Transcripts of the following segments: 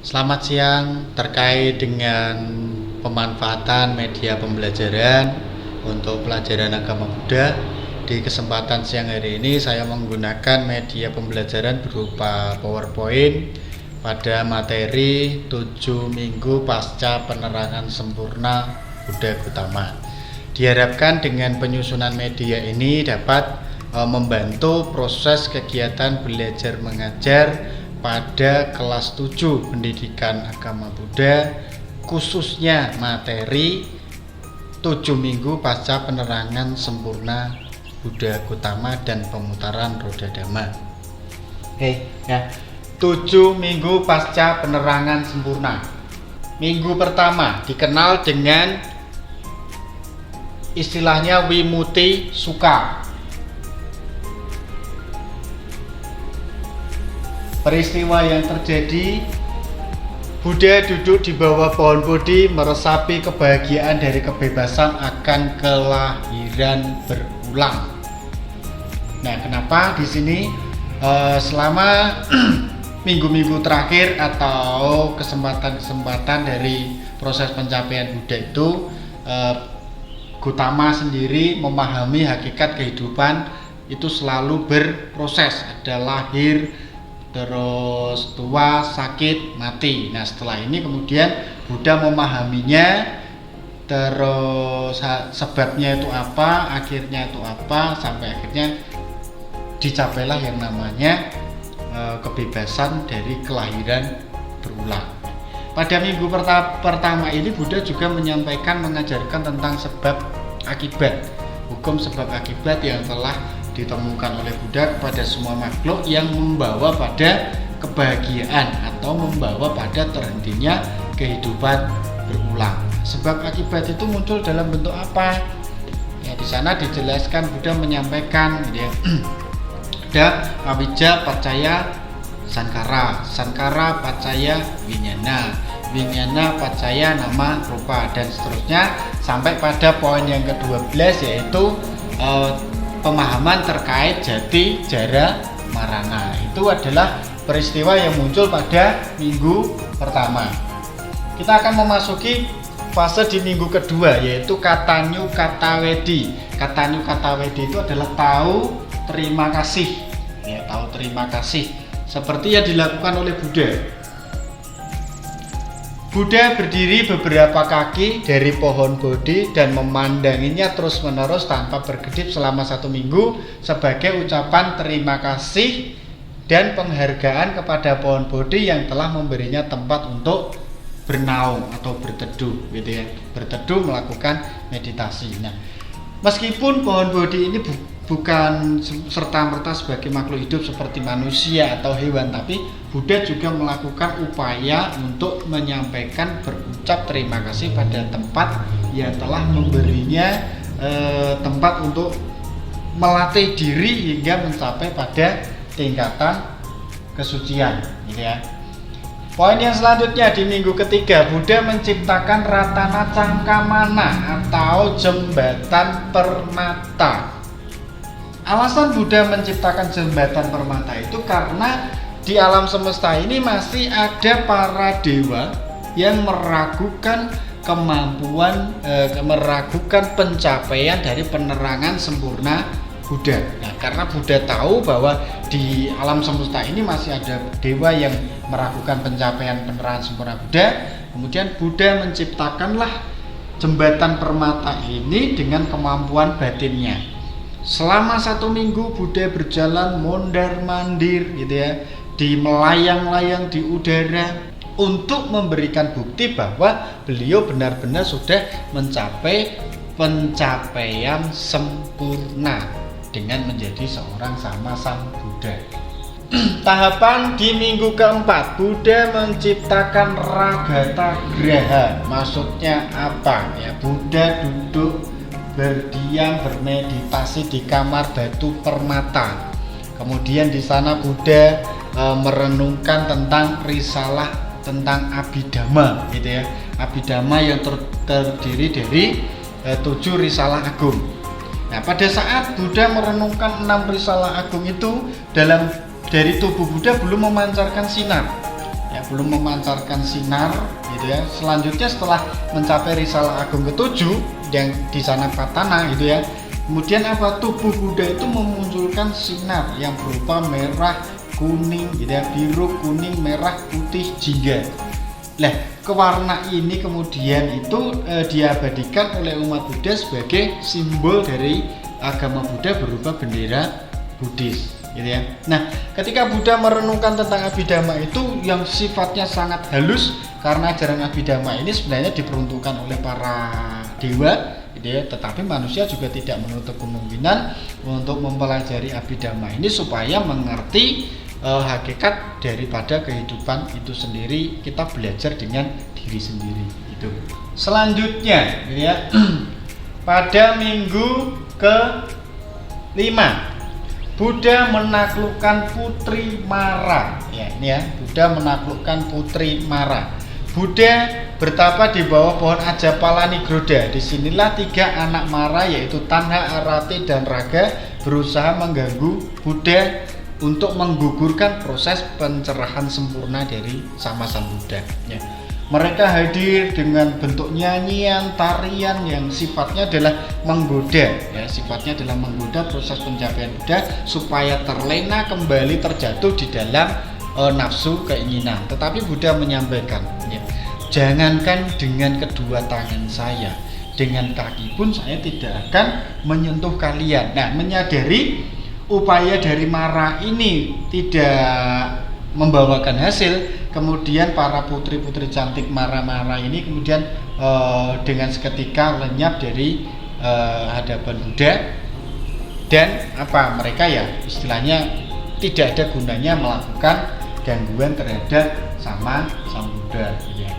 Selamat siang. Terkait dengan pemanfaatan media pembelajaran untuk pelajaran agama Buddha, di kesempatan siang hari ini saya menggunakan media pembelajaran berupa PowerPoint pada materi 7 minggu pasca penerangan sempurna Buddha Gautama. Diharapkan dengan penyusunan media ini dapat membantu proses kegiatan belajar mengajar pada kelas 7 pendidikan agama Buddha, khususnya materi 7 minggu pasca penerangan sempurna Buddha Gautama dan pemutaran roda Dhamma. Ya. 7 minggu pasca penerangan sempurna. Minggu pertama dikenal dengan istilahnya Wimuti Sukha. Peristiwa yang terjadi, Buddha duduk di bawah pohon Bodhi meresapi kebahagiaan dari kebebasan akan kelahiran berulang. Nah, kenapa di sini selama minggu-minggu terakhir atau kesempatan-kesempatan dari proses pencapaian Buddha itu, Gautama sendiri memahami hakikat kehidupan itu selalu berproses, ada lahir, terus tua, sakit, mati. Nah, setelah ini kemudian Buddha memahaminya, terus sebabnya itu apa, akhirnya itu apa, sampai akhirnya dicapailah yang namanya kebebasan dari kelahiran berulang. Pada minggu pertama ini Buddha juga mengajarkan tentang sebab akibat, hukum sebab akibat yang telah ditemukan oleh Buddha kepada semua makhluk yang membawa pada kebahagiaan atau membawa pada terhentinya kehidupan berulang. Sebab akibat itu muncul dalam bentuk apa? Ya, di sana dijelaskan, Buddha menyampaikan ya, ada awija, pacaya, sankara, sankara, pacaya, winyana, winyana, pacaya, nama, rupa, dan seterusnya sampai pada poin yang ke-12 yaitu pemahaman terkait jati, jara, marana. Itu adalah peristiwa yang muncul pada minggu pertama. Kita akan memasuki fase di minggu kedua, yaitu katanyu katawedi. Katanyu katawedi itu adalah tahu terima kasih, ya, tahu terima kasih seperti yang dilakukan oleh Buddha. Buddha berdiri beberapa kaki dari pohon Bodhi dan memandanginya terus-menerus tanpa berkedip selama 1 minggu sebagai ucapan terima kasih dan penghargaan kepada pohon Bodhi yang telah memberinya tempat untuk bernaung atau berteduh, gitu ya. Berteduh, melakukan meditasi. Nah, meskipun pohon Bodhi ini bukan serta-merta sebagai makhluk hidup seperti manusia atau hewan, tapi Buddha juga melakukan upaya untuk menyampaikan berucap terima kasih pada tempat yang telah memberinya tempat untuk melatih diri hingga mencapai pada tingkatan kesucian, gitu ya. Poin yang selanjutnya di minggu ketiga, Buddha menciptakan Ratana Cangkamana atau jembatan permata. Alasan Buddha menciptakan jembatan permata itu karena di alam semesta ini masih ada para dewa yang meragukan kemampuan, meragukan pencapaian dari penerangan sempurna Buddha. Nah, karena Buddha tahu bahwa di alam semesta ini masih ada dewa yang meragukan pencapaian penerangan sempurna Buddha, kemudian Buddha menciptakanlah jembatan permata ini dengan kemampuan batinnya. Selama 1 minggu Buddha berjalan mondar-mandir, gitu ya, di melayang-layang di udara untuk memberikan bukti bahwa beliau benar-benar sudah mencapai pencapaian sempurna dengan menjadi seorang sama sang Buddha. Tahapan di minggu keempat, Buddha menciptakan Ragata Graha. Maksudnya apa? Ya, Buddha duduk berdiam bermeditasi di kamar batu permata. Kemudian di sana Buddha merenungkan tentang risalah tentang Abhidhamma, gitu ya. Abhidhamma yang terdiri dari 7 risalah agung. Nah, pada saat Buddha merenungkan 6 risalah agung itu, dari tubuh Buddha belum memancarkan sinar. Ya, belum memancarkan sinar gitu ya. Selanjutnya setelah mencapai risalah agung ketujuh yang di sana Patana gitu ya, kemudian apa, tubuh Buddha itu memunculkan sinar yang berupa merah, kuning gitu ya, biru, kuning, merah, putih, jingga. Nah, kewarna ini kemudian itu diabadikan oleh umat Buddha sebagai simbol dari agama Buddha berupa bendera Buddhis gitu ya. Nah, ketika Buddha merenungkan tentang Abhidhamma itu yang sifatnya sangat halus, karena ajaran Abhidhamma ini sebenarnya diperuntukkan oleh para dewa gitu ya, tetapi manusia juga tidak menutup kemungkinan untuk mempelajari Abhidhamma ini supaya mengerti hakikat daripada kehidupan itu sendiri. Kita belajar dengan diri sendiri itu. Selanjutnya gitu ya, pada minggu ke-5 Buddha menaklukkan Putri Mara ya, ini ya, Buddha menaklukkan Putri Mara. Buddha bertapa di bawah pohon Ajapala Nigroda. Disinilah 3 anak Mara yaitu Tanha, Arati, dan Raga berusaha mengganggu Buddha untuk menggugurkan proses pencerahan sempurna dari sama Sang Buddha ya. Mereka hadir dengan bentuk nyanyian, tarian yang sifatnya adalah menggoda ya, sifatnya adalah menggoda proses pencapaian Buddha supaya terlena kembali terjatuh di dalam nafsu keinginan. Tetapi Buddha menyampaikan ya, jangankan dengan kedua tangan saya, dengan kaki pun saya tidak akan menyentuh kalian. Nah, menyadari upaya dari Mara ini tidak membawakan hasil, kemudian para putri-putri cantik Mara-Mara ini kemudian dengan seketika lenyap dari hadapan Buddha, dan apa, mereka ya istilahnya tidak ada gunanya melakukan gangguan terhadap sama Sang Buddha ya.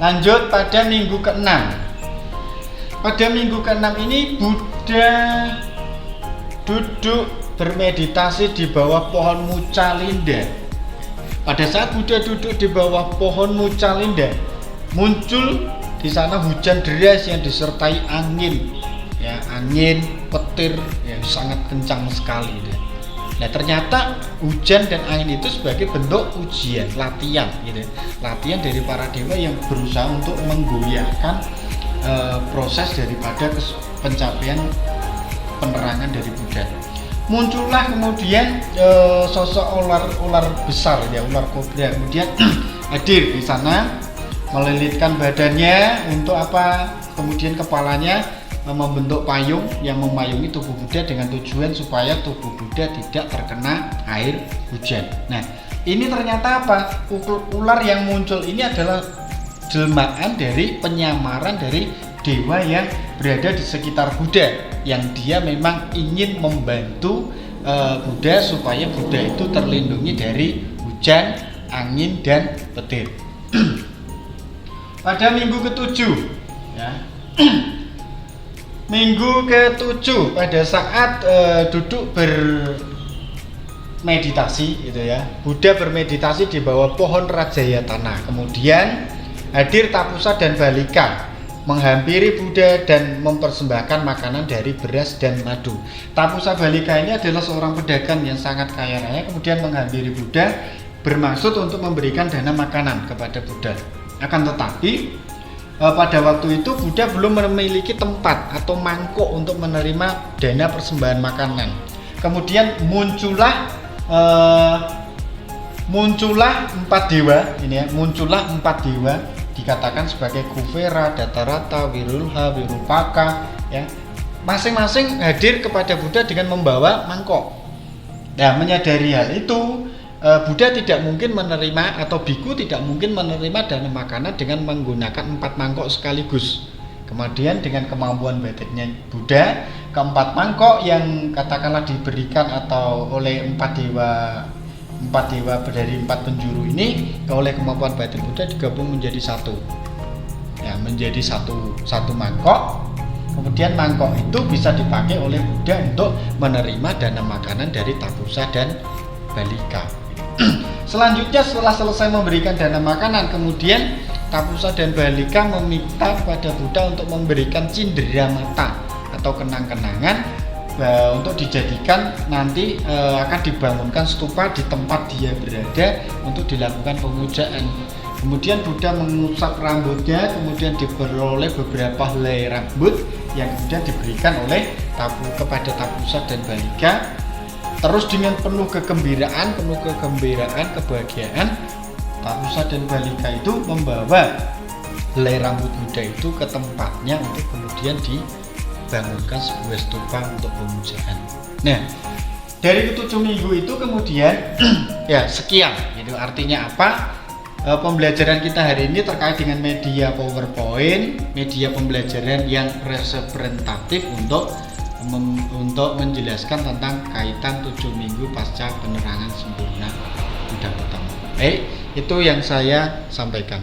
Lanjut pada minggu ke-6. Pada minggu ke-6 ini Buddha duduk bermeditasi di bawah pohon Mucalinda. Pada saat Buddha duduk di bawah pohon Mucalinda, muncul di sana hujan deras yang disertai angin ya, angin petir yang sangat kencang sekali. Nah, ternyata hujan dan angin itu sebagai bentuk ujian, latihan gitu. Latihan dari para dewa yang berusaha untuk menggoyahkan proses daripada pencapaian penerangan dari Buddha. Muncullah kemudian sosok ular besar ya, ular kobra, kemudian hadir di sana, melilitkan badannya untuk apa? Kemudian kepalanya membentuk payung yang memayungi tubuh Buddha dengan tujuan supaya tubuh Buddha tidak terkena air hujan. Nah, ini ternyata apa? Ular yang muncul ini adalah jelmaan dari penyamaran dari dewa yang berada di sekitar Buddha, yang dia memang ingin membantu Buddha supaya Buddha itu terlindungi dari hujan, angin, dan petir. Pada minggu ke-7 ya, minggu ke-7 pada saat duduk bermeditasi gitu ya, Buddha bermeditasi di bawah pohon Rajayatana. Kemudian hadir Tapusa dan Balika menghampiri Buddha dan mempersembahkan makanan dari beras dan madu. Tapusa Balika ini adalah seorang pedagang yang sangat kaya raya, kemudian menghampiri Buddha bermaksud untuk memberikan dana makanan kepada Buddha. Akan tetapi pada waktu itu Buddha belum memiliki tempat atau mangkok untuk menerima dana persembahan makanan. Kemudian muncullah 4 dewa ini ya, muncullah 4 dewa dikatakan sebagai Kuvera, Datarata, Wirulha, Wirupaka ya. Masing-masing hadir kepada Buddha dengan membawa mangkok. Nah, menyadari hal itu, Buddha tidak mungkin menerima atau biku tidak mungkin menerima dana makanan dengan menggunakan 4 mangkok sekaligus. Kemudian dengan kemampuan batinnya Buddha, ke-4 mangkok yang katakanlah diberikan atau oleh 4 dewa dari 4 penjuru ini, oleh kemampuan batin Buddha digabung menjadi satu ya, menjadi satu mangkok. Kemudian mangkok itu bisa dipakai oleh Buddha untuk menerima dana makanan dari Tapusa dan Balika. Selanjutnya setelah selesai memberikan dana makanan, kemudian Tapusa dan Balika meminta kepada Buddha untuk memberikan cindera mata atau kenang-kenangan untuk dijadikan nanti akan dibangunkan stupa di tempat dia berada untuk dilakukan pemujaan. Kemudian Buddha mengusap rambutnya, kemudian diperoleh beberapa helai rambut yang kemudian diberikan oleh kepada Tapusa dan Balika. Terus dengan penuh kegembiraan, kebahagiaan, Tapusa dan Balika itu membawa helai rambut Buddha itu ke tempatnya untuk kemudian dibangunkan sebuah stupa untuk pemujaan. Nah, dari ke-7 minggu itu kemudian ya sekian. Itu artinya apa? Pembelajaran kita hari ini terkait dengan media PowerPoint, media pembelajaran yang representatif untuk menjelaskan tentang kaitan 7 minggu pasca penerangan sempurna Buddha Gautama. Baik, itu yang saya sampaikan.